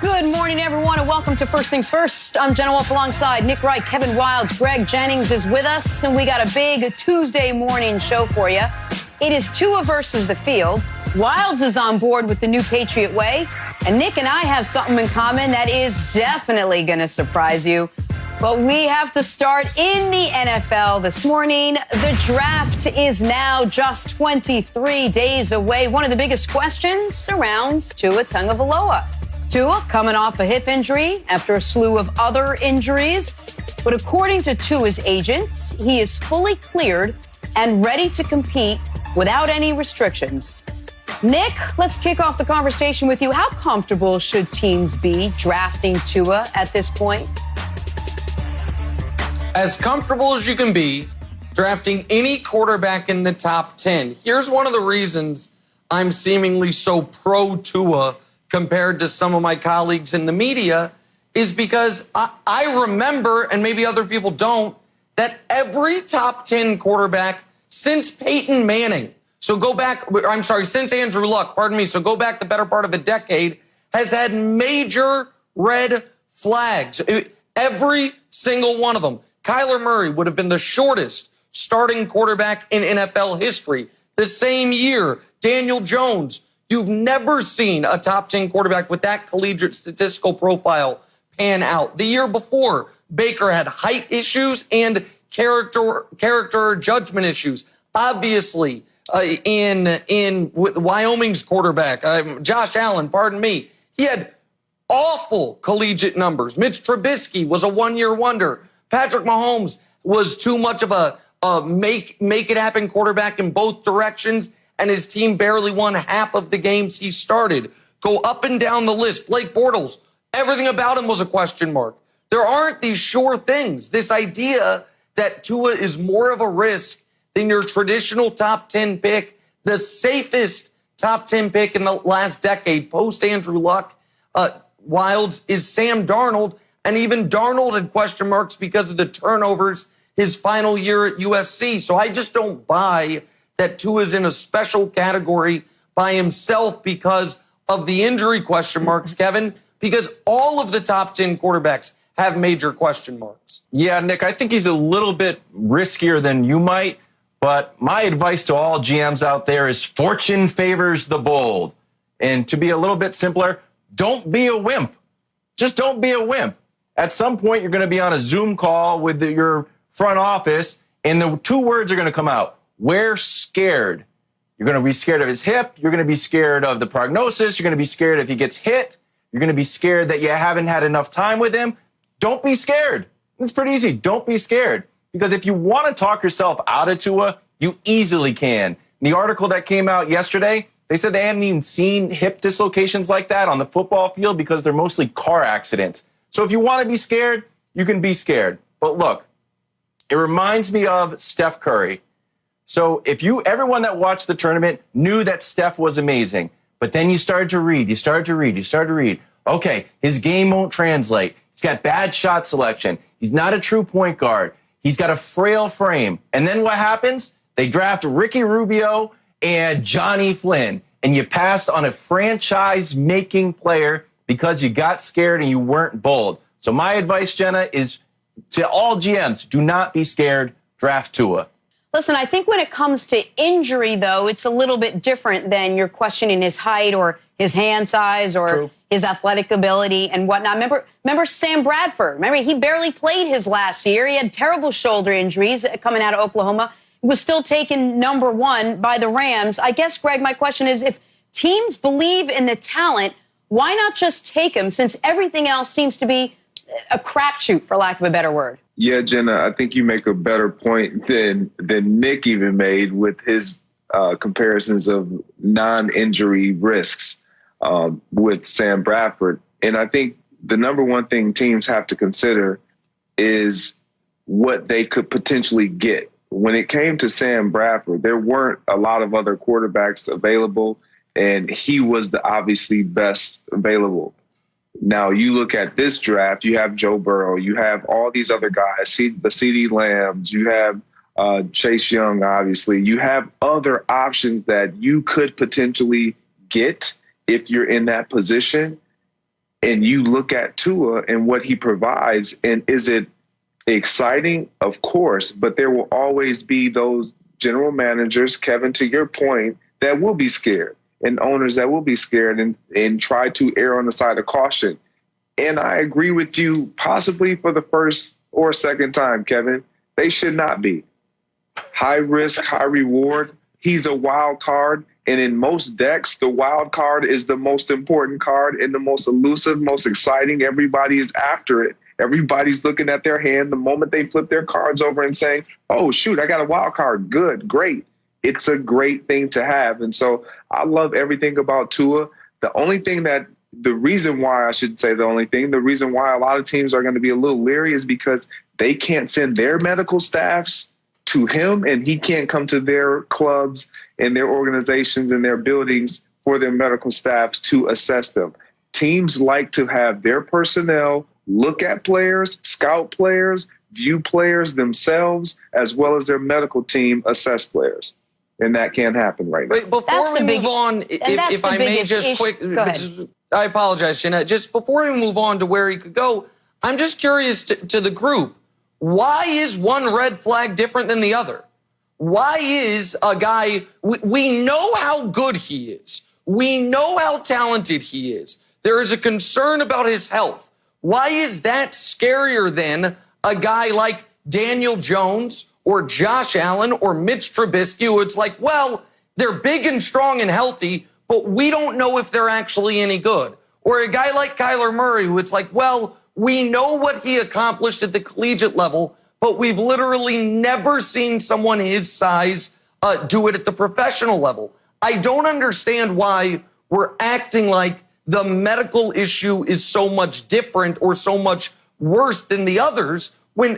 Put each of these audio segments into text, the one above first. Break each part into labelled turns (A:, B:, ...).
A: Good morning, everyone, and welcome to First Things First. I'm Jenna Wolfe alongside Nick Wright, Kevin Wilds, Greg Jennings is with us, and we got a big Tuesday morning show for you. It is Tua versus the field. Wilds is on board with the new Patriot way, and Nick and I have something in common that is definitely going to surprise you. But we have to start in the NFL this morning. The draft is now just 23 days away. One of the biggest questions surrounds Tua Tagovailoa. Tua coming off a hip injury after a slew of other injuries. But according to Tua's agents, he is fully cleared and ready to compete without any restrictions. Nick, let's kick off the conversation with you. How comfortable should teams be drafting Tua at this point?
B: As comfortable as you can be drafting any quarterback in the top 10. Here's one of the reasons I'm seemingly so pro Tua compared to some of my colleagues in the media is because I remember, and maybe other people don't, that every top 10 quarterback since Peyton Manning, since Andrew Luck, so go back the better part of a decade, has had major red flags. Every single one of them. Kyler Murray would have been the shortest starting quarterback in NFL history. The same year, Daniel Jones. You've never seen a top 10 quarterback with that collegiate statistical profile pan out. The year before, Baker had height issues and character judgment issues. Obviously, in Wyoming's quarterback, Josh Allen, he had awful collegiate numbers. Mitch Trubisky was a one-year wonder. Patrick Mahomes was too much of a make it happen quarterback in both directions, and his team barely won half of the games he started. Go up and down the list. Blake Bortles, everything about him was a question mark. There aren't these sure things. This idea that Tua is more of a risk than your traditional top 10 pick, the safest top 10 pick in the last decade, post Andrew Luck, Wilds, is Sam Darnold. And even Darnold had question marks because of the turnovers his final year at USC. So I just don't buy that Tua is in a special category by himself because of the injury question marks, Kevin, because all of the top 10 quarterbacks have major question marks.
C: Yeah, Nick, I think he's a little bit riskier than you might, but my advice to all GMs out there is fortune favors the bold. And to be a little bit simpler, don't be a wimp. Just don't be a wimp. At some point, you're going to be on a Zoom call with your front office, and the two words are going to come out. We're scared. You're going to be scared of his hip. You're going to be scared of the prognosis. You're going to be scared if he gets hit. You're going to be scared that you haven't had enough time with him. Don't be scared. It's pretty easy. Don't be scared. Because if you want to talk yourself out of Tua, you easily can. In the article that came out yesterday, they said they hadn't even seen hip dislocations like that on the football field because they're mostly car accidents. So if you want to be scared, you can be scared. But look, it reminds me of Steph Curry. So everyone that watched the tournament knew that Steph was amazing. But then you started to read. Okay, his game won't translate. He's got bad shot selection. He's not a true point guard. He's got a frail frame. And then what happens? They draft Ricky Rubio and Johnny Flynn. And you passed on a franchise-making player because you got scared and you weren't bold. So my advice, Jenna, is to all GMs, do not be scared. Draft Tua.
A: Listen, I think when it comes to injury, though, it's a little bit different than you're questioning his height or his hand size or his athletic ability and whatnot. Remember Sam Bradford? Remember, he barely played his last year. He had terrible shoulder injuries coming out of Oklahoma. He was still taken number one by the Rams. I guess, Greg, my question is, if teams believe in the talent, why not just take him since everything else seems to be a crapshoot, for lack of a better word?
D: Yeah, Jenna, I think you make a better point than Nick even made with his comparisons of non-injury risks with Sam Bradford. And I think the number one thing teams have to consider is what they could potentially get. When it came to Sam Bradford, there weren't a lot of other quarterbacks available, and he was the obviously best available. Now, you look at this draft, you have Joe Burrow, you have all these other guys, the CeeDee Lambs, you have Chase Young, obviously. You have other options that you could potentially get if you're in that position. And you look at Tua and what he provides, and is it exciting? Of course, but there will always be those general managers, Kevin, to your point, that will be scared, and owners that will be scared and try to err on the side of caution. And I agree with you, possibly for the first or second time, Kevin, they should not be. High risk, high reward. He's a wild card. And in most decks, the wild card is the most important card and the most elusive, most exciting. Everybody is after it. Everybody's looking at their hand the moment they flip their cards over and saying, oh, shoot, I got a wild card. Good, great. It's a great thing to have. And so I love everything about Tua. The reason why a lot of teams are going to be a little leery is because they can't send their medical staffs to him, and he can't come to their clubs and their organizations and their buildings for their medical staffs to assess them. Teams like to have their personnel look at players, scout players, view players themselves, as well as their medical team assess players. And that can't happen right now.
B: Wait, before we move on, if I may just quick, I apologize, Jenna. Just before we move on to where he could go, I'm just curious to the group. Why is one red flag different than the other? Why is a guy, we know how good he is. We know how talented he is. There is a concern about his health. Why is that scarier than a guy like Daniel Jones or Josh Allen or Mitch Trubisky, who it's like, well, they're big and strong and healthy, but we don't know if they're actually any good. Or a guy like Kyler Murray, who it's like, well, we know what he accomplished at the collegiate level, but we've literally never seen someone his size do it at the professional level. I don't understand why we're acting like the medical issue is so much different or so much worse than the others, when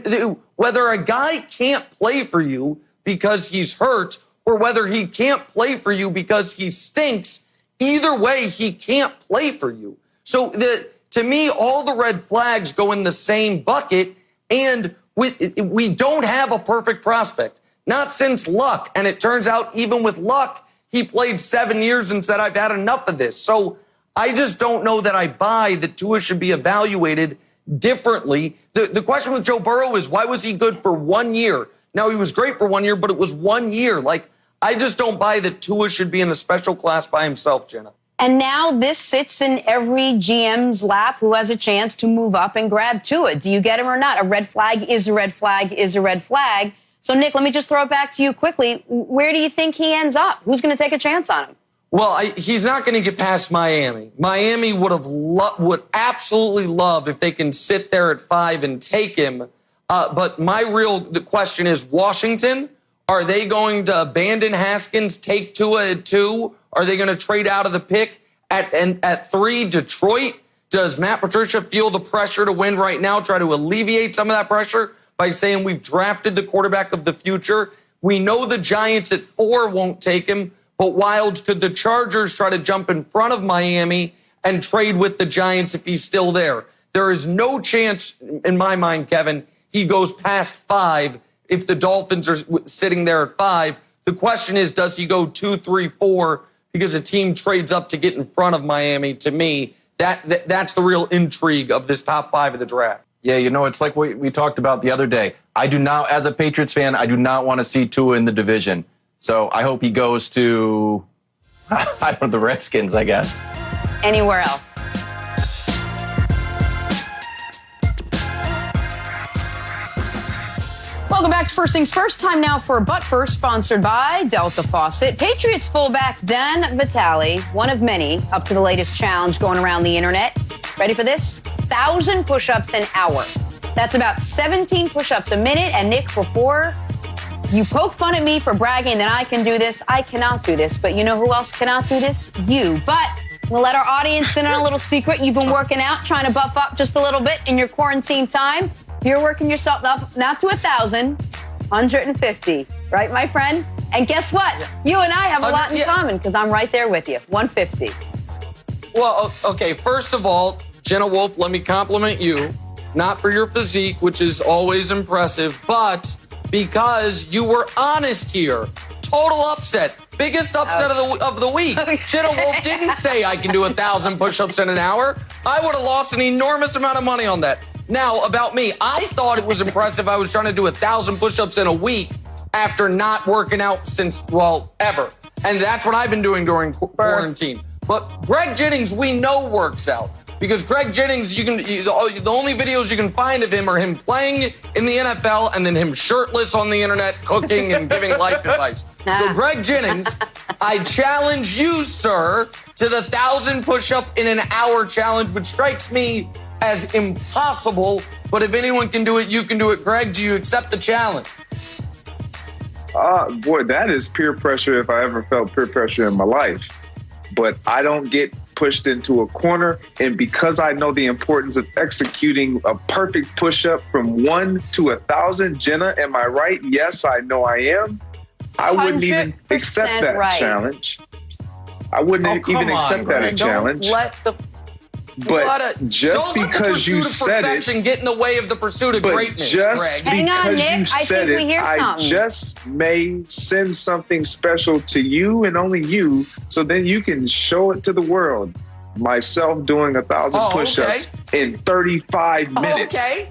B: whether a guy can't play for you because he's hurt or whether he can't play for you because he stinks, either way, he can't play for you. So to me, all the red flags go in the same bucket, and we don't have a perfect prospect. Not since Luck, and it turns out even with Luck, he played 7 years and said, I've had enough of this. So I just don't know that I buy that Tua should be evaluated differently. The question with Joe Burrow is, why was he good for 1 year? Now, he was great for 1 year, but it was 1 year. Like, I just don't buy that Tua should be in a special class by himself, Jenna.
A: And now this sits in every GM's lap who has a chance to move up and grab Tua. Do you get him or not? A red flag is a red flag is a red flag. So, Nick, let me just throw it back to you quickly. Where do you think he ends up? Who's going to take a chance on him?
B: Well, he's not going to get past Miami. Miami would absolutely love if they can sit there at 5 and take him. But the question is, Washington, are they going to abandon Haskins, take Tua at 2? Are they going to trade out of the pick at 3? Detroit? Does Matt Patricia feel the pressure to win right now, try to alleviate some of that pressure by saying we've drafted the quarterback of the future? We know the Giants at 4 won't take him, but Wilds, could the Chargers try to jump in front of Miami and trade with the Giants if he's still there? There is no chance, in my mind, Kevin, he goes past 5 if the Dolphins are sitting there at 5. The question is, does he go 2, 3, 4 because a team trades up to get in front of Miami? To me, that's the real intrigue of this top 5 of the draft.
C: Yeah, it's like what we talked about the other day. I do not, as a Patriots fan, I do not want to see Tua in the division. So I hope he goes to, the Redskins, I guess.
A: Anywhere else. Welcome back to First Things First. Time now for But First, sponsored by Delta Faucet. Patriots fullback Dan Vitale, one of many, up to the latest challenge going around the internet. Ready for this? 1,000 push-ups an hour. That's about 17 push-ups a minute. And Nick, before you poke fun at me for bragging that I can do this, I cannot do this. But you know who else cannot do this? You. But we'll let our audience in on a little secret. You've been working out, trying to buff up just a little bit in your quarantine time. You're working yourself up, not to 1,000, 150, right, my friend? And guess what? You and I have a lot in common, because I'm right there with you, 150.
B: Well, okay, first of all, Jenna Wolfe, let me compliment you, not for your physique, which is always impressive, but because you were honest here. Total upset. Biggest upset of the week. Jenna Wolfe didn't say I can do 1,000 push-ups in an hour. I would have lost an enormous amount of money on that. Now, about me, I thought it was impressive I was trying to do 1,000 push-ups in a week after not working out since, well, ever. And that's what I've been doing during quarantine. But Greg Jennings, we know works out. Because Greg Jennings, the only videos you can find of him are him playing in the NFL and then him shirtless on the internet, cooking and giving life advice. So Greg Jennings, I challenge you, sir, to the 1,000 push-up in an hour challenge, which strikes me as impossible. But if anyone can do it, you can do it. Greg, do you accept the challenge?
D: Boy, that is peer pressure if I ever felt peer pressure in my life. But I don't get pushed into a corner. And because I know the importance of executing a perfect push-up from 1 to 1,000, Jenna, am I right? Yes, I know I am. I wouldn't even accept that challenge. I wouldn't even accept that challenge. But just because you said it,
B: get in the way of the pursuit of greatness,
D: just
B: Greg.
A: Hang on, Nick.
D: You said I just may send something special to you and only you, so then you can show it to the world. Myself doing 1,000 push-ups in 35 minutes.
B: Okay.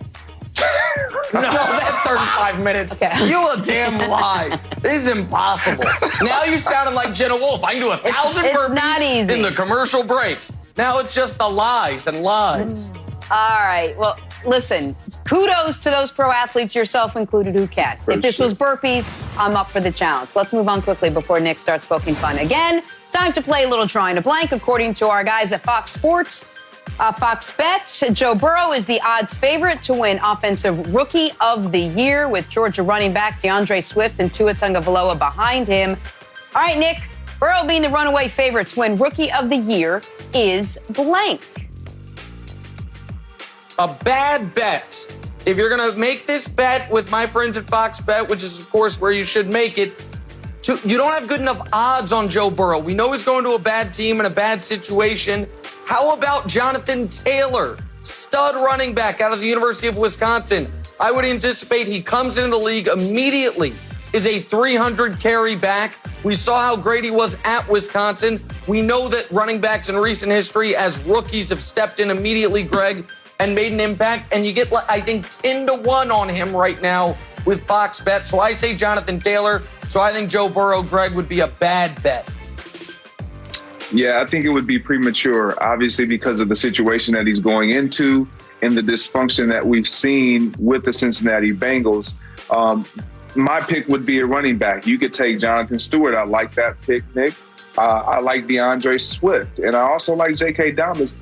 B: No, that 35 minutes. Okay. You a damn lie. This is impossible. Now you sounding like Jenna Wolfe. I can do 1,000 burpees in the commercial break. Now it's just the lies and lies.
A: All right. Well, listen, kudos to those pro athletes, yourself included, who can. If this was burpees, I'm up for the challenge. Let's move on quickly before Nick starts poking fun again. Time to play a little drawing a blank. According to our guys at Fox Sports, Fox Bets, Joe Burrow is the odds favorite to win Offensive Rookie of the Year, with Georgia running back DeAndre Swift and Tua Tagovailoa behind him. All right, Nick, Burrow being the runaway favorite to win Rookie of the Year is blank.
B: A bad bet. If you're going to make this bet with my friends at Fox Bet, which is, of course, where you should make it, you don't have good enough odds on Joe Burrow. We know he's going to a bad team in a bad situation. How about Jonathan Taylor, stud running back out of the University of Wisconsin? I would anticipate he comes into the league immediately, is a 300 carry back. We saw how great he was at Wisconsin. We know that running backs in recent history as rookies have stepped in immediately, Greg, and made an impact. And you get, I think, 10-1 on him right now with Fox Bet. So I say Jonathan Taylor. So I think Joe Burrow, Greg, would be a bad bet.
D: Yeah, I think it would be premature, obviously, because of the situation that he's going into and the dysfunction that we've seen with the Cincinnati Bengals. My pick would be a running back. You could take Jonathan Stewart. I like that pick, Nick. I like DeAndre Swift. And I also like J.K. Dobbins,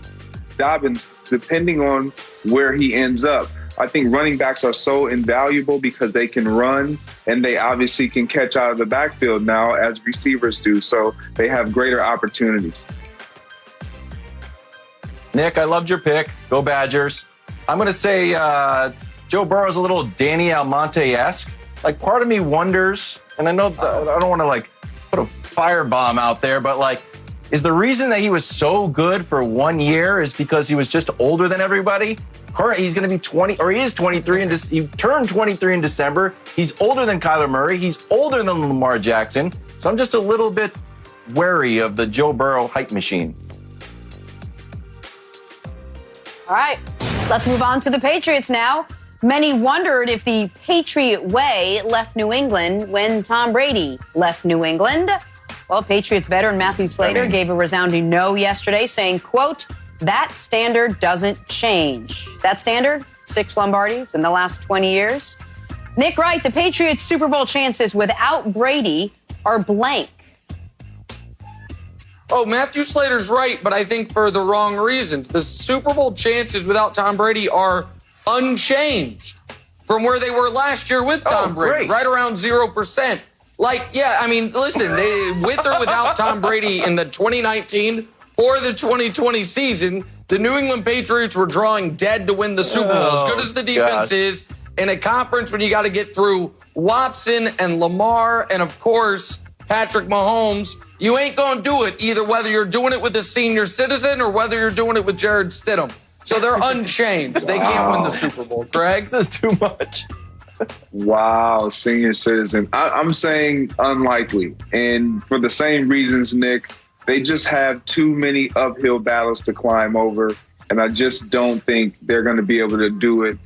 D: depending on where he ends up. I think running backs are so invaluable because they can run and they obviously can catch out of the backfield now as receivers do. So they have greater opportunities.
C: Nick, I loved your pick. Go Badgers. I'm going to say Joe Burrow's a little Danny Almonte-esque. Like, part of me wonders, and I know I don't want to, like, put a firebomb out there, but, like, is the reason that he was so good for 1 year is because he was just older than everybody? He's going to be 20, or he is 23, and he turned 23 in December. He's older than Kyler Murray. He's older than Lamar Jackson. So I'm just a little bit wary of the Joe Burrow hype machine.
A: All right, let's move on to the Patriots now. Many wondered if the Patriot way left New England when Tom Brady left New England. Well, Patriots veteran Matthew Slater gave a resounding no yesterday, saying, quote, "That standard doesn't change." That standard, 6 Lombardis in the last 20 years. Nick Wright, the Patriots' Super Bowl chances without Brady are blank.
B: Oh, Matthew Slater's right, but I think for the wrong reasons. The Super Bowl chances without Tom Brady are unchanged from where they were last year with Tom Brady, right around 0%. Like, yeah, I mean, listen, with or without Tom Brady in the 2019 or the 2020 season, the New England Patriots were drawing dead to win the Super Bowl. As good as the defense is, in a conference when you got to get through Watson and Lamar and, of course, Patrick Mahomes, you ain't going to do it either whether you're doing it with a senior citizen or whether you're doing it with Jared Stidham. So they're unchanged. They can't win the Super Bowl, Greg.
C: This is too much.
D: Wow, senior citizen. I'm saying unlikely. And for the same reasons, Nick, they just have too many uphill battles to climb over. And I just don't think they're going to be able to do it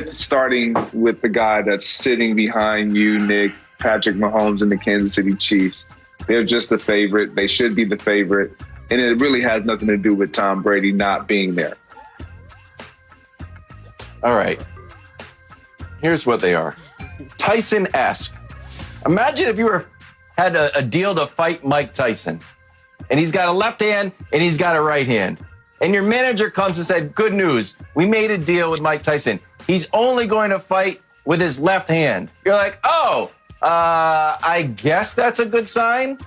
D: starting with the guy that's sitting behind you, Nick, Patrick Mahomes and the Kansas City Chiefs. They're just the favorite. They should be the favorite. And it really has nothing to do with Tom Brady not being there.
C: All right. Here's what they are. Tyson-esque. Imagine if you had a deal to fight Mike Tyson, and he's got a left hand and he's got a right hand. And your manager comes and said, good news, we made a deal with Mike Tyson. He's only going to fight with his left hand. You're like, I guess that's a good sign.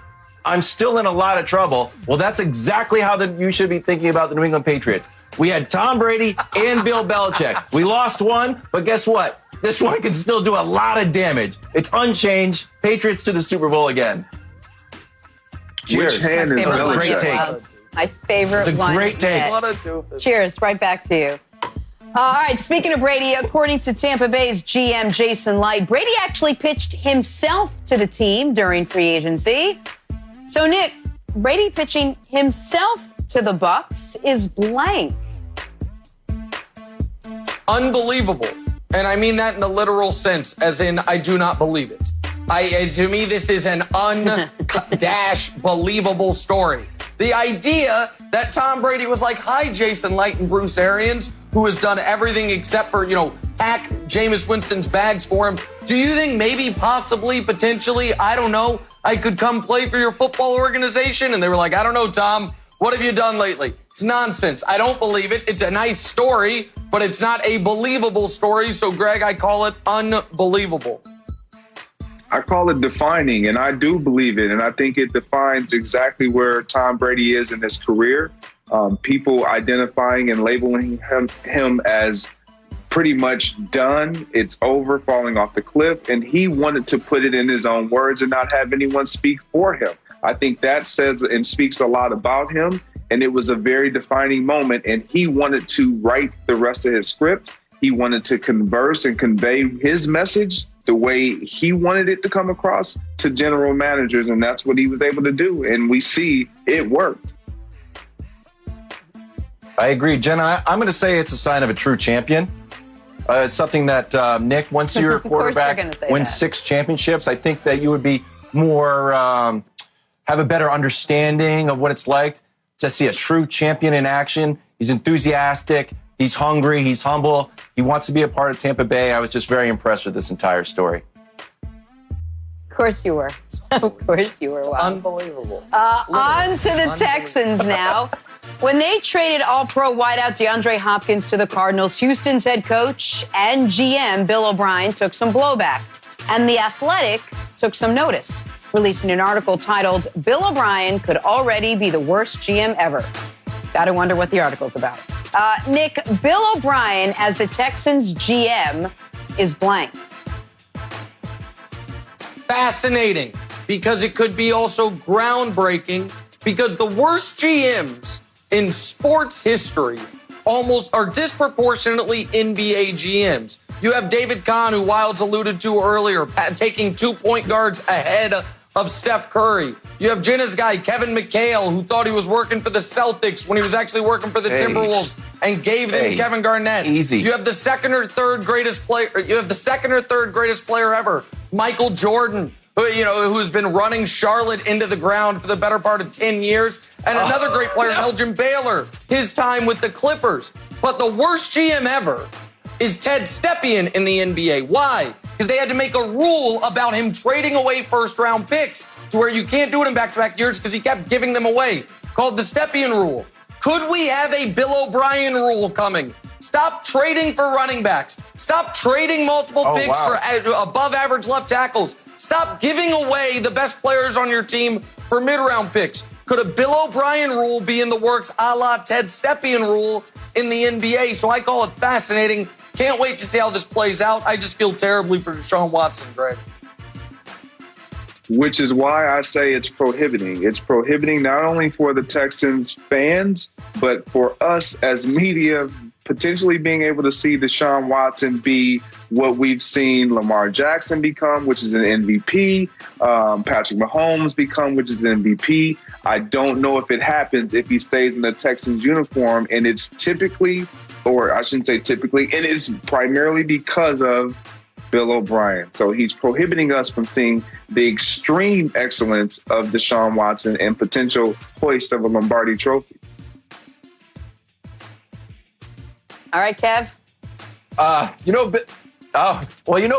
C: I'm still in a lot of trouble. Well, that's exactly how you should be thinking about the New England Patriots. We had Tom Brady and Bill Belichick. We lost one, but guess what? This one can still do a lot of damage. It's unchanged. Patriots to the Super Bowl again. Cheers.
D: Which hand is
A: Favorite
C: Great
A: one.
C: take.
A: My favorite
C: It's a
A: one.
C: great take.
A: yet.
B: What a doofus.
A: Cheers. Right back to you. All right. Speaking of Brady, according to Tampa Bay's GM Jason Light, Brady actually pitched himself to the team during free agency. So, Nick, Brady pitching himself to the Bucs is blank.
B: Unbelievable. And I mean that in the literal sense, as in I do not believe it. To me, this is an believable story. The idea that Tom Brady was like, hi, Jason Light and Bruce Arians, who has done everything except for, pack Jameis Winston's bags for him. Do you think maybe, possibly, potentially, I don't know, I could come play for your football organization? And they were like, I don't know, Tom, what have you done lately? It's nonsense. I don't believe it. It's a nice story, but it's not a believable story. So, Greg, I call it unbelievable.
D: I call it defining, and I do believe it. And I think it defines exactly where Tom Brady is in his career. People identifying and labeling him as pretty much done. It's over, falling off the cliff. And he wanted to put it in his own words and not have anyone speak for him. I think that says and speaks a lot about him. And it was a very defining moment. And he wanted to write the rest of his script. He wanted to converse and convey his message the way he wanted it to come across to general managers. And that's what he was able to do. And we see it worked.
C: I agree. Jenna, I'm going to say it's a sign of a true champion. It's something that, Nick, once your quarterback wins 6 championships, I think that you would be more, have a better understanding of what it's like to see a true champion in action. He's enthusiastic. He's hungry. He's humble. He wants to be a part of Tampa Bay. I was just very impressed with this entire story.
A: Of course you were. Of course you were. Wow.
B: Unbelievable.
A: On to the Texans now. When they traded All-Pro wideout DeAndre Hopkins to the Cardinals, Houston's head coach and GM Bill O'Brien took some blowback. And The Athletic took some notice, releasing an article titled, Bill O'Brien Could Already Be the Worst GM Ever. Gotta wonder what the article's about. Nick, Bill O'Brien as the Texans GM is blank.
B: Fascinating, because it could be also groundbreaking, because the worst GMs in sports history almost are disproportionately NBA GMs. You have David Kahn, who Wilds alluded to earlier, taking 2 point guards ahead of Steph Curry. You have Jenna's guy, Kevin McHale, who thought he was working for the Celtics when he was actually working for the Timberwolves and gave them Kevin Garnett.
C: Easy.
B: You have the second or third greatest player ever, Michael Jordan, who's been running Charlotte into the ground for the better part of 10 years. And another great player, Elgin Baylor, his time with the Clippers. But the worst GM ever is Ted Stepien in the NBA. Why? Because they had to make a rule about him trading away first-round picks to where you can't do it in back-to-back years because he kept giving them away, called the Stepien rule. Could we have a Bill O'Brien rule coming? Stop trading for running backs. Stop trading multiple picks for above-average left tackles. Stop giving away the best players on your team for mid-round picks. Could a Bill O'Brien rule be in the works a la Ted Stepien rule in the NBA? So I call it fascinating. Can't wait to see how this plays out. I just feel terribly for Deshaun Watson, Greg.
D: which is why I say it's prohibiting. It's prohibiting not only for the Texans fans, but for us as media, potentially being able to see Deshaun Watson be what we've seen Lamar Jackson become, which is an MVP, Patrick Mahomes become, which is an MVP. I don't know if it happens if he stays in the Texans uniform, and it's typically, or I shouldn't say typically, and it's primarily because of Bill O'Brien. So he's prohibiting us from seeing the extreme excellence of Deshaun Watson and potential hoist of a Lombardi trophy.
A: All right, Kev.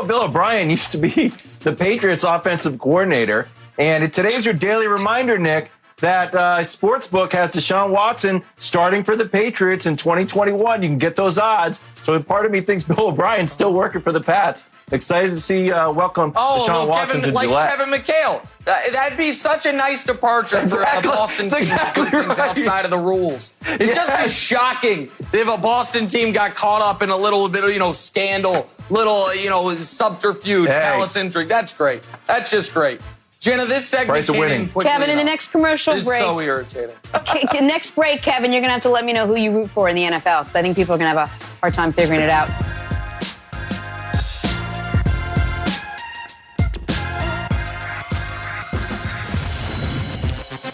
C: Bill O'Brien used to be the Patriots offensive coordinator. And today's your daily reminder, Nick, that Sportsbook has Deshaun Watson starting for the Patriots in 2021. You can get those odds. So part of me thinks Bill O'Brien's still working for the Pats. Excited to see welcome Deshaun Watson to Gillette.
B: Kevin McHale. That'd be such a nice departure for a Boston team to do things outside of the rules. It'd just be shocking if a Boston team got caught up in a little bit of, scandal, subterfuge, malice intrigue. That's great. That's just great. Jenna, this segment came in quickly.
A: Kevin, in the next commercial break.
B: This is so irritating.
A: Next break, Kevin, you're going to have to let me know who you root for in the NFL, because I think people are going to have a hard time figuring it out.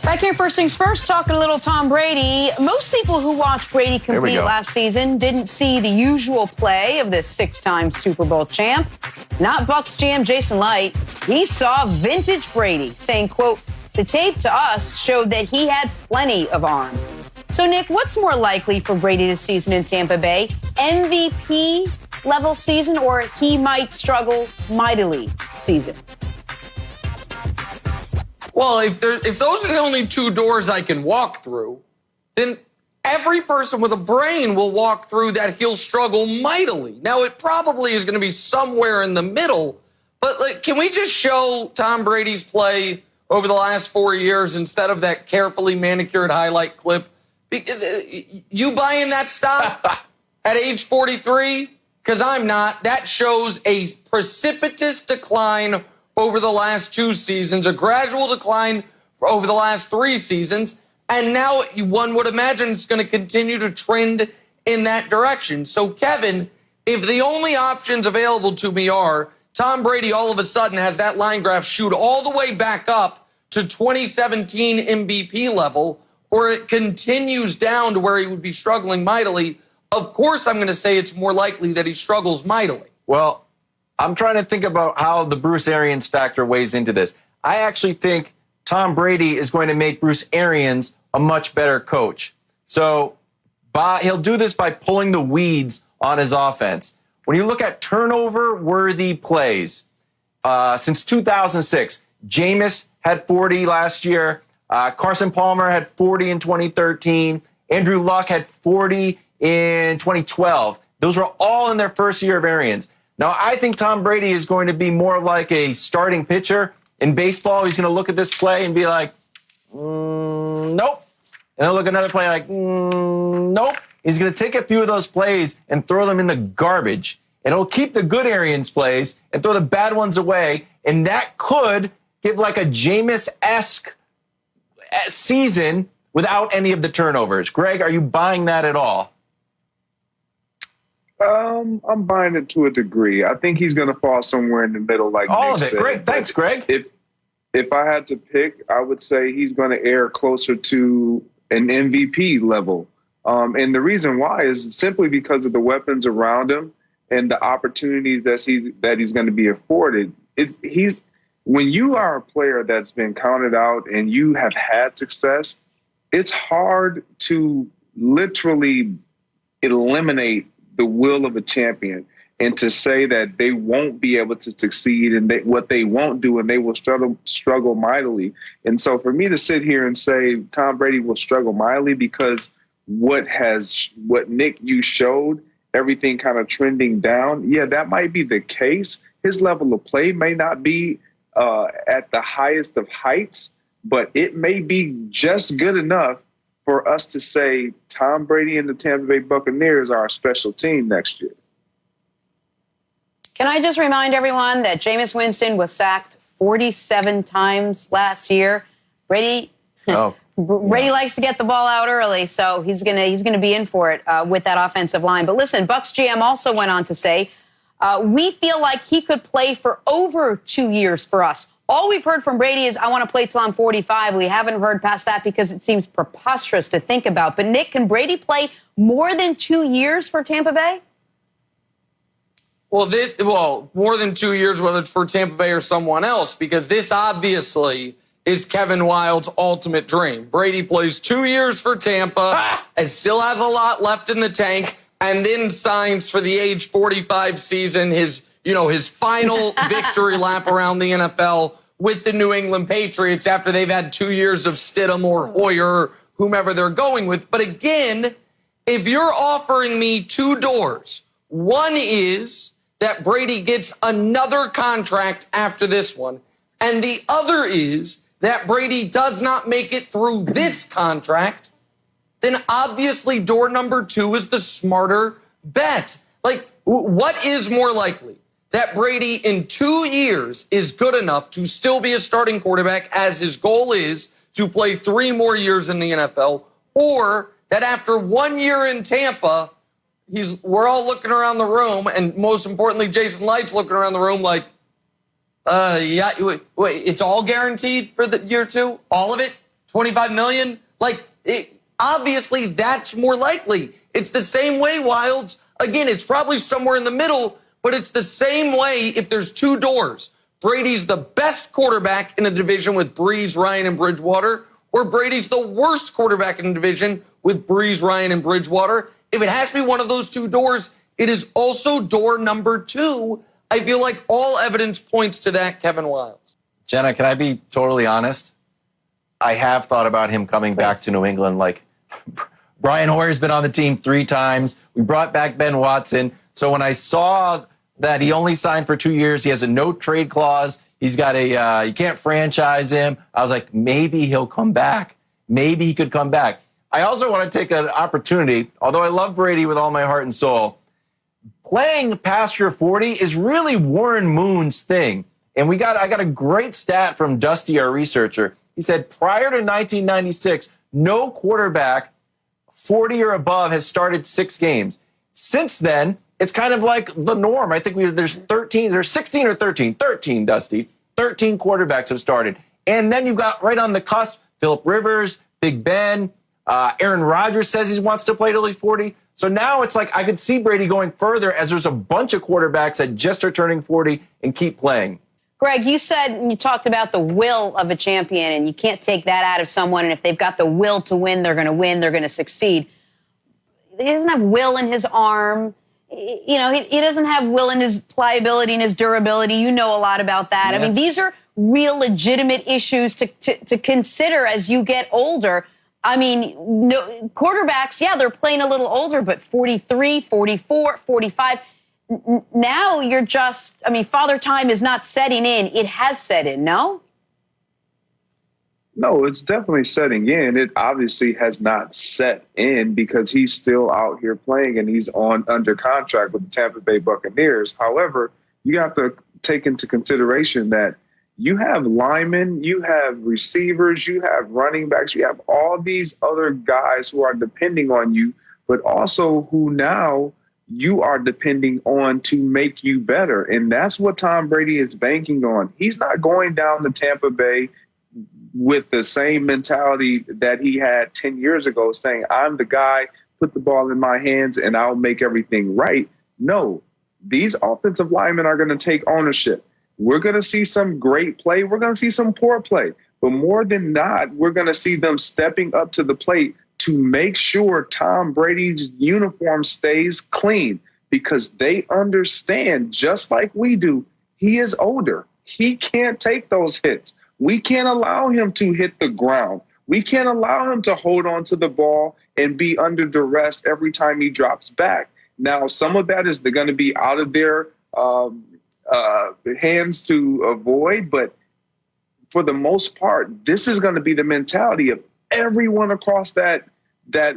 A: Back here, first things first, talking a little Tom Brady. Most people who watched Brady compete last season didn't see the usual play of the six-time Super Bowl champ. Not Bucs GM Jason Light. He saw vintage Brady, saying, quote, "The tape to us showed that he had plenty of arm." So, Nick, what's more likely for Brady this season in Tampa Bay? MVP level season, or he might struggle mightily season?
B: Well, if those are the only two doors I can walk through, then every person with a brain will walk through that he'll struggle mightily. Now, it probably is going to be somewhere in the middle, but can we just show Tom Brady's play over the last 4 years instead of that carefully manicured highlight clip? You buying that stock at age 43? Because I'm not. That shows a precipitous decline over the last 2 seasons, a gradual decline over the last 3 seasons, and now one would imagine it's going to continue to trend in that direction. So, Kevin, if the only options available to me are Tom Brady all of a sudden has that line graph shoot all the way back up to 2017 MVP level, or it continues down to where he would be struggling mightily, of course I'm going to say it's more likely that he struggles mightily.
C: Well, I'm trying to think about how the Bruce Arians factor weighs into this. I actually think Tom Brady is going to make Bruce Arians a much better coach. So he'll do this by pulling the weeds on his offense. When you look at turnover-worthy plays, since 2006, Jameis had 40 last year. Carson Palmer had 40 in 2013. Andrew Luck had 40 in 2012. Those were all in their first year of Arians. Now, I think Tom Brady is going to be more like a starting pitcher. In baseball, he's going to look at this play and be like, nope. And then look at another play like, nope. He's going to take a few of those plays and throw them in the garbage. And he'll keep the good Arians plays and throw the bad ones away. And that could give like a Jameis-esque season without any of the turnovers. Greg, are you buying that at all?
D: I'm buying it to a degree. I think he's going to fall somewhere in the middle, like
C: all
D: Nick
C: of it.
D: said.
C: Great, thanks, Greg.
D: If I had to pick, I would say he's going to err closer to an MVP level. And the reason why is simply because of the weapons around him and the opportunities that he's going to be afforded. When you are a player that's been counted out and you have had success, it's hard to literally eliminate the will of a champion and to say that they won't be able to succeed and what they won't do and they will struggle mightily. And so for me to sit here and say Tom Brady will struggle mightily because what Nick, you showed, everything kind of trending down, yeah, that might be the case. His level of play may not be at the highest of heights, but it may be just good enough for us to say Tom Brady and the Tampa Bay Buccaneers are a special team next year.
A: Can I just remind everyone that Jameis Winston was sacked 47 times last year. Brady likes to get the ball out early, so he's gonna be in for it with that offensive line. But listen, Bucs GM also went on to say, we feel like he could play for over 2 years for us. All we've heard from Brady is, I want to play till I'm 45. We haven't heard past that because it seems preposterous to think about. But, Nick, can Brady play more than 2 years for Tampa Bay?
B: Well, more than 2 years, whether it's for Tampa Bay or someone else, because this obviously is Kevin Wilde's ultimate dream. Brady plays 2 years for Tampa and still has a lot left in the tank, and then signs for the age 45 season, his final victory lap around the NFL with the New England Patriots after they've had 2 years of Stidham or Hoyer, whomever they're going with. But again, if you're offering me two doors, one is that Brady gets another contract after this one, and the other is that Brady does not make it through this contract, then obviously door number two is the smarter bet. Like, what is more likely? That Brady in 2 years is good enough to still be a starting quarterback, as his goal is to play 3 more years in the NFL, or that after 1 year in Tampa, we're all looking around the room, and most importantly, Jason Light's looking around the room like, wait, it's all guaranteed for the year two? All of it? $25 million? Obviously, that's more likely. It's the same way, Wilds. Again, it's probably somewhere in the middle, but it's the same way if there's two doors. Brady's the best quarterback in a division with Breeze, Ryan, and Bridgewater, or Brady's the worst quarterback in a division with Breeze, Ryan, and Bridgewater. If it has to be one of those two doors, it is also door number two. I feel like all evidence points to that, Kevin Wildes.
C: Jenna, can I be totally honest? I have thought about him coming back to New England. Brian Hoyer's been on the team 3 times. We brought back Ben Watson. So when I saw that he only signed for 2 years, he has a no trade clause, he's got you can't franchise him, I was like, maybe he'll come back. Maybe he could come back. I also want to take an opportunity, although I love Brady with all my heart and soul, playing past your 40 is really Warren Moon's thing. And I got a great stat from Dusty, our researcher. He said prior to 1996, no quarterback 40 or above has started 6 games. Since then, it's kind of like the norm. I think there's 16 or 13, Dusty. 13 quarterbacks have started. And then you've got right on the cusp, Phillip Rivers, Big Ben, Aaron Rodgers says he wants to play till he's 40. So now it's like I could see Brady going further as there's a bunch of quarterbacks that just are turning 40 and keep playing.
A: Greg, you talked about the will of a champion, and you can't take that out of someone. And if they've got the will to win, they're going to succeed. He doesn't have will in his arm. He doesn't have will in his pliability and his durability. You know a lot about that. Yes. I mean, these are real legitimate issues to consider as you get older. I mean, quarterbacks, they're playing a little older, but 43, 44, 45. Now you're Father Time is not setting in. It has set in, no?
D: No, it's definitely setting in. It obviously has not set in because he's still out here playing and he's under contract with the Tampa Bay Buccaneers. However, you have to take into consideration that you have linemen, you have receivers, you have running backs, you have all these other guys who are depending on you, but also who now you are depending on to make you better. And that's what Tom Brady is banking on. He's not going down to Tampa Bay with the same mentality that he had 10 years ago, saying, I'm the guy, put the ball in my hands and I'll make everything right. No, these offensive linemen are going to take ownership. We're going to see some great play. We're going to see some poor play. But more than not, we're going to see them stepping up to the plate to make sure Tom Brady's uniform stays clean, because they understand, just like we do, he is older. He can't take those hits. We can't allow him to hit the ground. We can't allow him to hold on to the ball and be under duress every time he drops back. Now, some of that is going to be out of their hands to avoid, but for the most part, this is going to be the mentality of everyone across that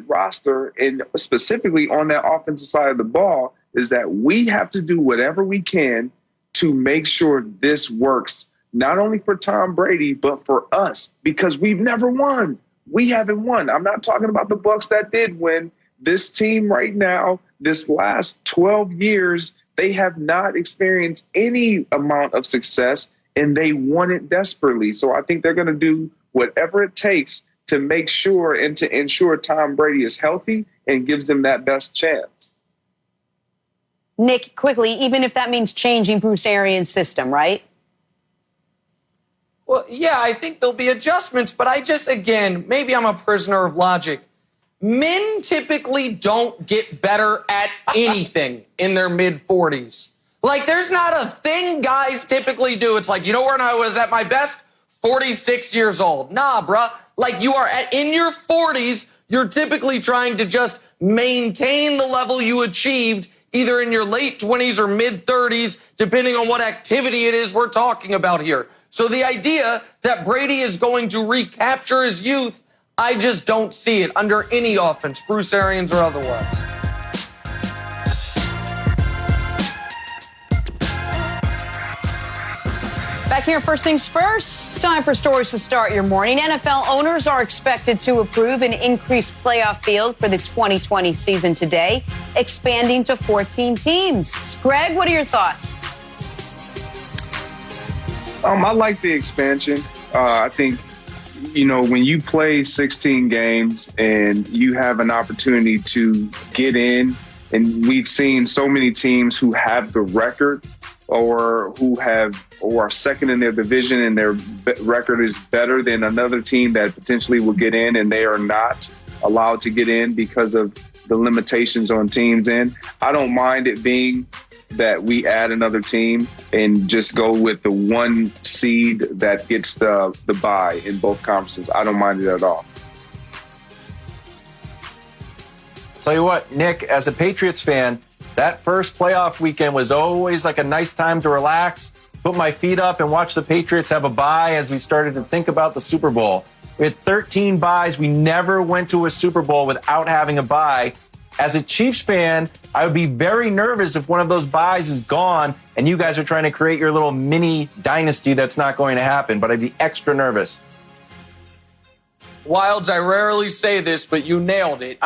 D: roster, and specifically on that offensive side of the ball, is that we have to do whatever we can to make sure this works not only for Tom Brady, but for us, because we've never won. We haven't won. I'm not talking about the Bucs that did win. This team right now, this last 12 years, they have not experienced any amount of success, and they want it desperately. So I think they're going to do whatever it takes to make sure and to ensure Tom Brady is healthy and gives them that best chance.
A: Nick, quickly, even if that means changing Bruce Arians' system, right?
B: Well, yeah, I think there'll be adjustments, but again, maybe I'm a prisoner of logic. Men typically don't get better at anything in their mid-40s. Like, there's not a thing guys typically do. It's like, you know when I was at my best? 46 years old. Nah, bruh. Like, you are in your 40s, you're typically trying to just maintain the level you achieved either in your late 20s or mid-30s, depending on what activity it is we're talking about here. So the idea that Brady is going to recapture his youth, I just don't see it under any offense, Bruce Arians or otherwise.
A: Back here, first things first, time for stories to start your morning. NFL owners are expected to approve an increased playoff field for the 2020 season today, expanding to 14 teams. Greg, what are your thoughts?
D: I like the expansion. I think, when you play 16 games and you have an opportunity to get in, and we've seen so many teams who have the record or are second in their division and their record is better than another team that potentially will get in, and they are not allowed to get in because of the limitations on teams in. I don't mind it being that we add another team and just go with the one seed that gets the bye in both conferences. I don't mind it at all.
C: Tell you what, Nick, as a Patriots fan, that first playoff weekend was always like a nice time to relax, put my feet up and watch the Patriots have a bye as we started to think about the Super Bowl. We had 13 byes. We never went to a Super Bowl without having a bye. As a Chiefs fan, I would be very nervous if one of those byes is gone and you guys are trying to create your little mini dynasty that's not going to happen, but I'd be extra nervous.
B: Wilds, I rarely say this, but you nailed it.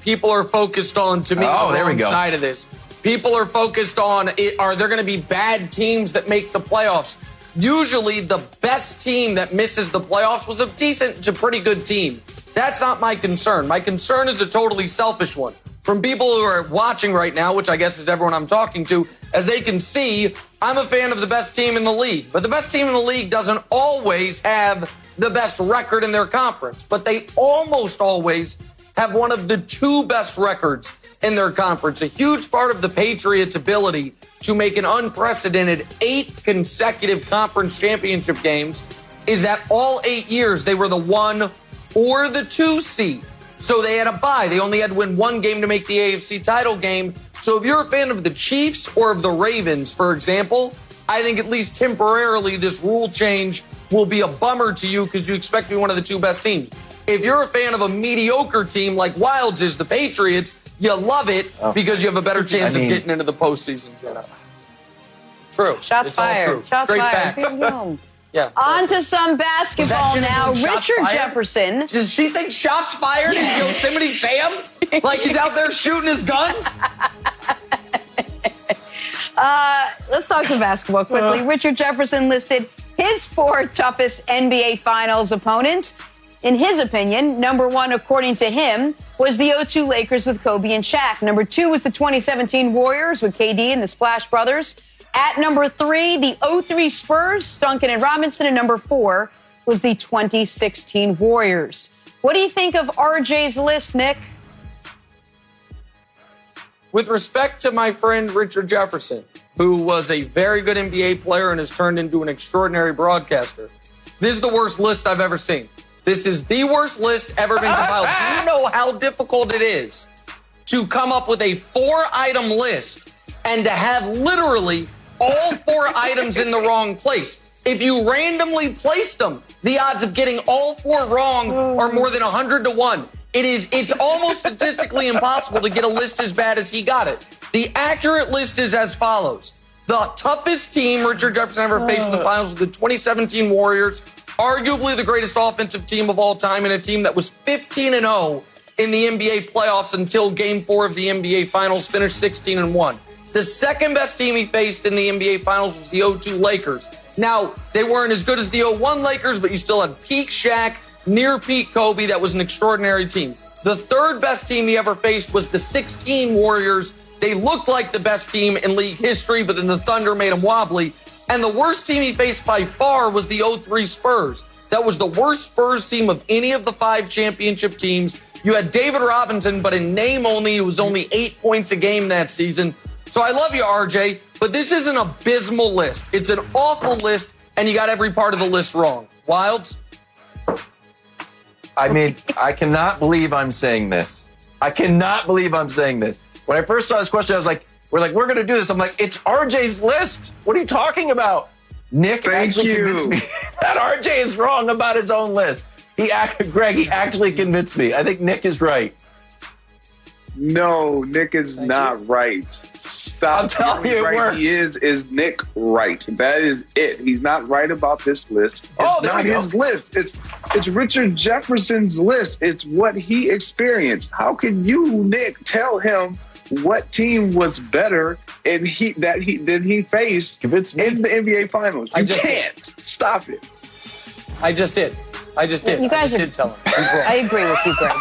B: People are focused on, to me, the wrong side of this. People are focused on, are there going to be bad teams that make the playoffs? Usually the best team that misses the playoffs was a decent to pretty good team. That's not my concern. My concern is a totally selfish one. From people who are watching right now, which I guess is everyone I'm talking to, as they can see, I'm a fan of the best team in the league. But the best team in the league doesn't always have the best record in their conference. But they almost always have one of the two best records in their conference. A huge part of the Patriots' ability to make an unprecedented 8 consecutive conference championship games is that all 8 years they were the 1 or the 2 seed. So they had a bye. They only had to win one game to make the AFC title game. So if you're a fan of the Chiefs or of the Ravens, for example, I think at least temporarily this rule change will be a bummer to you because you expect to be one of the 2 best teams. If you're a fan of a mediocre team like Wilds is, the Patriots, you love it because you have a better chance of getting into the postseason, Jenna. True.
A: Shots fired.
B: All true.
A: Shots
B: Straight
A: fired.
B: facts. Yeah.
A: On to some basketball now. Richard Jefferson.
B: Does she think shots fired is Yosemite Sam? Like he's out there shooting his guns?
A: Let's talk some basketball quickly. Richard Jefferson listed his 4 toughest NBA Finals opponents. In his opinion, number 1, according to him, was the 0-2 Lakers with Kobe and Shaq. Number 2 was the 2017 Warriors with KD and the Splash Brothers. At number 3, the 0-3 Spurs, Duncan and Robinson. And number 4 was the 2016 Warriors. What do you think of RJ's list, Nick?
B: With respect to my friend Richard Jefferson, who was a very good NBA player and has turned into an extraordinary broadcaster, this is the worst list I've ever seen. This is the worst list ever been compiled. Do you know how difficult it is to come up with a 4-item list and to have literally all 4 items in the wrong place? If you randomly place them, the odds of getting all 4 wrong are more than 100 to 1. It's almost statistically impossible to get a list as bad as he got it. The accurate list is as follows. The toughest team Richard Jefferson ever faced in the finals was the 2017 Warriors, arguably the greatest offensive team of all time, and a team that was 15-0 in the NBA playoffs until Game 4 of the NBA Finals, finished 16-1. The second best team he faced in the NBA Finals was the 0-2 Lakers. Now, they weren't as good as the 0-1 Lakers, but you still had peak Shaq, near peak Kobe. That was an extraordinary team. The third best team he ever faced was the 16 Warriors. They looked like the best team in league history, but then the Thunder made them wobbly. And the worst team he faced by far was the 0-3 Spurs. That was the worst Spurs team of any of the 5 championship teams. You had David Robinson, but in name only, it was only 8 points a game that season. So I love you, RJ, but this is an abysmal list. It's an awful list, and you got every part of the list wrong. Wilds?
C: I mean, I cannot believe I'm saying this. I cannot believe I'm saying this. When I first saw this question, I was like, we're going to do this. I'm like, it's RJ's list. What are you talking about? Nick actually convinced me that RJ is wrong about his own list. Greg, he actually convinced me. I think Nick is right.
D: No, Nick is not right. Stop.
C: I'm telling you, it worked.
D: He is Nick right. That is it. He's not right about this list. It's not his list. It's Richard Jefferson's list. It's what he experienced. How can you, Nick, tell him what team was better than he faced in the NBA Finals? You can't. Stop it.
B: I just did.
A: You guys
B: did tell him.
A: I agree with you, Greg.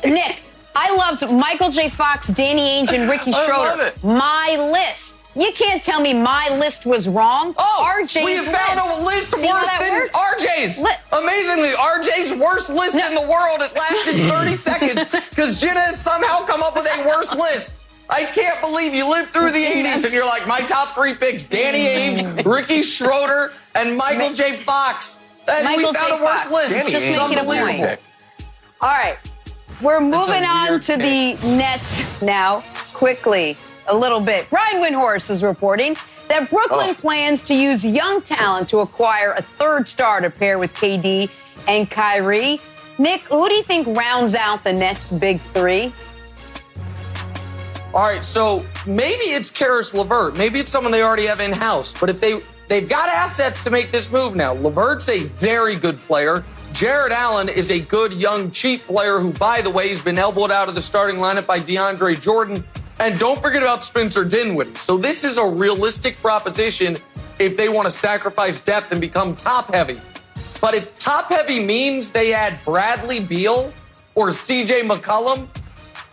A: Nick, I loved Michael J. Fox, Danny Ainge, and Ricky Schroeder.
C: love it.
A: My list. You can't tell me my list was wrong. RJ's
B: we have found a list
A: See
B: worse
A: how that
B: than
A: works?
B: RJ's. Amazingly, RJ's worst list in the world. It lasted 30 seconds because Jenna has somehow come up with a worse list. I can't believe you lived through the 80s and you're like, my top 3 picks, Danny Ainge, Ricky Schroeder, and Michael J. Fox. We found a worse list.
A: Danny just making a point. All right. We're moving on to the Nets now, quickly, a little bit. Brian Windhorst is reporting that Brooklyn plans to use young talent to acquire a third star to pair with KD and Kyrie. Nick, who do you think rounds out the Nets' big 3?
B: All right, so maybe it's Karis LeVert. Maybe it's someone they already have in-house. But if they've got assets to make this move now. LeVert's a very good player. Jared Allen is a good, young, cheap player who, by the way, has been elbowed out of the starting lineup by DeAndre Jordan. And don't forget about Spencer Dinwiddie. So this is a realistic proposition if they want to sacrifice depth and become top-heavy. But if top-heavy means they add Bradley Beal or C.J. McCollum,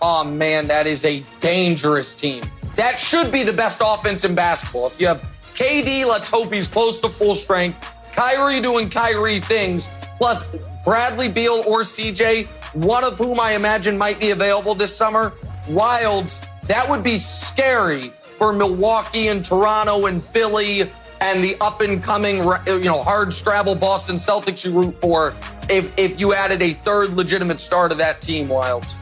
B: oh, man, that is a dangerous team. That should be the best offense in basketball. If you have KD, let's hope he's close to full strength. Kyrie doing Kyrie things. Plus, Bradley Beal or CJ, one of whom I imagine might be available this summer. Wilds, that would be scary for Milwaukee and Toronto and Philly and the up-and-coming, hard scrabble Boston Celtics you root for if you added a third legitimate star to that team, Wilds.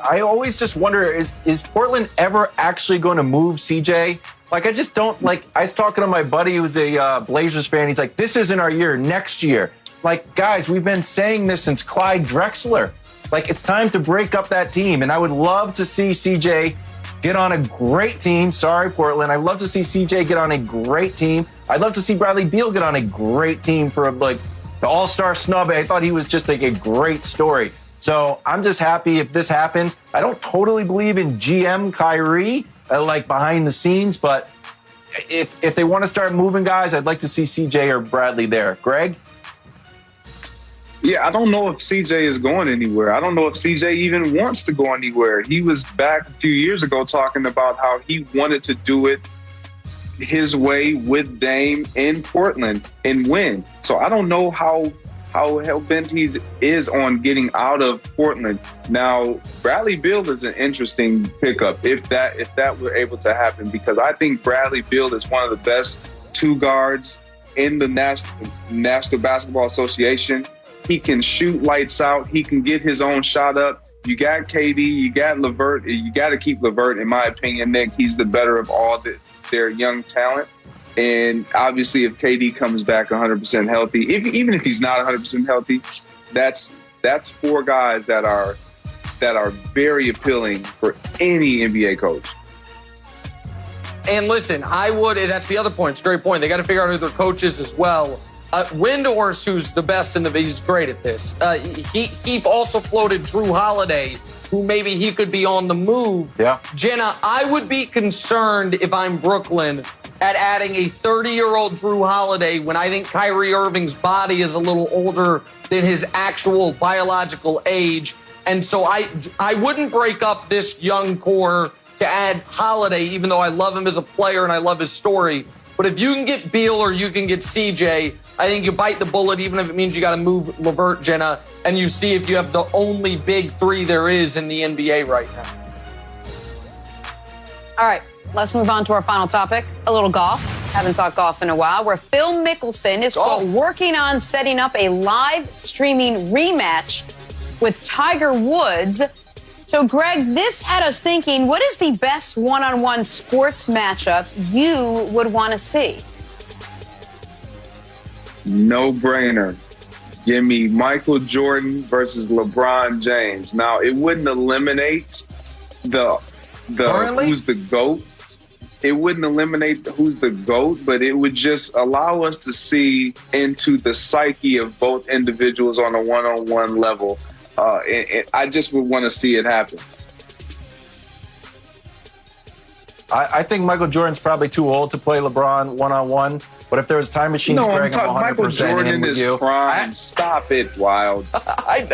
C: I always just wonder, is Portland ever actually going to move CJ? Like, I just don't, I was talking to my buddy who's a Blazers fan. He's like, this isn't our year, next year. Like, guys, we've been saying this since Clyde Drexler. Like, it's time to break up that team. And I would love to see CJ get on a great team. Sorry, Portland. I'd love to see CJ get on a great team. I'd love to see Bradley Beal get on a great team for, the all-star snub. I thought he was just, a great story. So I'm just happy if this happens. I don't totally believe in GM Kyrie. Behind the scenes, but if they want to start moving guys, I'd like to see CJ or Bradley there. Greg?
D: Yeah, I don't know if CJ is going anywhere. I don't know if CJ even wants to go anywhere. He was back a few years ago talking about how he wanted to do it his way with Dame in Portland and win. So I don't know how hell-bent he is on getting out of Portland. Now, Bradley Beal is an interesting pickup if that were able to happen, because I think Bradley Beal is one of the best 2 guards in the National Basketball Association. He can shoot lights out. He can get his own shot up. You got KD, you got LeVert. You got to keep LeVert, in my opinion, Nick. He's the better of all their young talent. And obviously, if KD comes back 100% healthy, even if he's not 100% healthy, that's 4 guys that are very appealing for any NBA coach.
B: And listen, that's the other point. It's a great point. They got to figure out who their coach is as well. Windhorst, who's the best he's great at this. He also floated Drew Holiday, who maybe he could be on the move.
C: Yeah.
B: Jenna, I would be concerned if I'm Brooklyn at adding a 30-year-old Drew Holiday when I think Kyrie Irving's body is a little older than his actual biological age. And so I wouldn't break up this young core to add Holiday, even though I love him as a player and I love his story. But if you can get Beal or you can get CJ, I think you bite the bullet, even if it means you got to move LeVert, Jenna, and you see if you have the only big three there is in the NBA right now.
A: All right, let's move on to our final topic, a little golf. Haven't talked golf in a while, where Phil Mickelson is working on setting up a live streaming rematch with Tiger Woods. So, Greg, this had us thinking, what is the best one-on-one sports matchup you would want to see?
D: No brainer. Give me Michael Jordan versus LeBron James. Now, it wouldn't eliminate the who's the GOAT. It wouldn't eliminate who's the GOAT, but it would just allow us to see into the psyche of both individuals on a one-on-one level. I just would want to see it happen.
C: I think Michael Jordan's probably too old to play LeBron one-on-one. But if there was time machines, Greg, I'm 100%
D: Michael Jordan
C: in with
D: is
C: you.
D: prime. Stop it, Wild.
C: I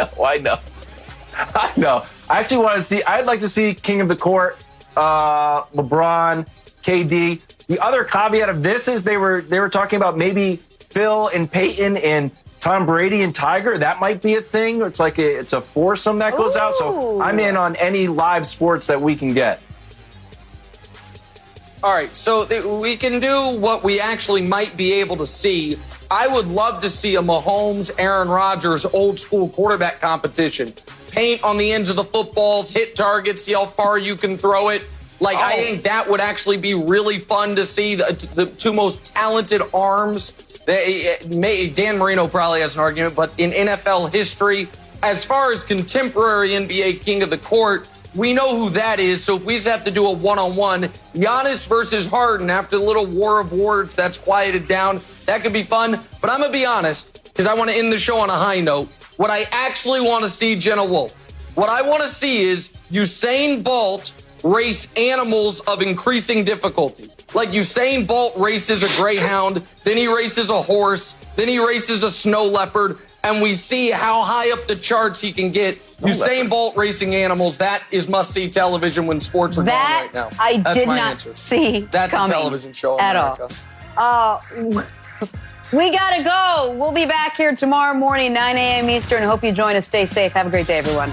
C: know. I actually want to see. I'd like to see King of the Court, LeBron, KD. The other caveat of this is they were talking about maybe Phil and Peyton and Tom Brady and Tiger. That might be a thing. It's like it's a foursome that goes out. So I'm in on any live sports that we can get.
B: All right, so we can do what we actually might be able to see. I would love to see a Mahomes, Aaron Rodgers, old school quarterback competition. Paint on the ends of the footballs, hit targets, see how far you can throw it. I think that would actually be really fun to see. The two most talented arms. Dan Marino probably has an argument, but in NFL history, as far as contemporary NBA King of the Court, we know who that is, so if we just have to do a one-on-one, Giannis versus Harden, after the little war of words that's quieted down, that could be fun. But I'm going to be honest, because I want to end the show on a high note. What I actually want to see, Jenna Wolfe, what I want to see is Usain Bolt race animals of increasing difficulty. Like Usain Bolt races a greyhound, then he races a horse, then he races a snow leopard, and we see how high up the charts he can get. Usain Bolt racing animals, that is must-see television when sports are going right now.
A: I did not see
B: That's a television show in
A: at
B: America.
A: all. We got to go. We'll be back here tomorrow morning, 9 a.m. Eastern. Hope you join us. Stay safe. Have a great day, everyone.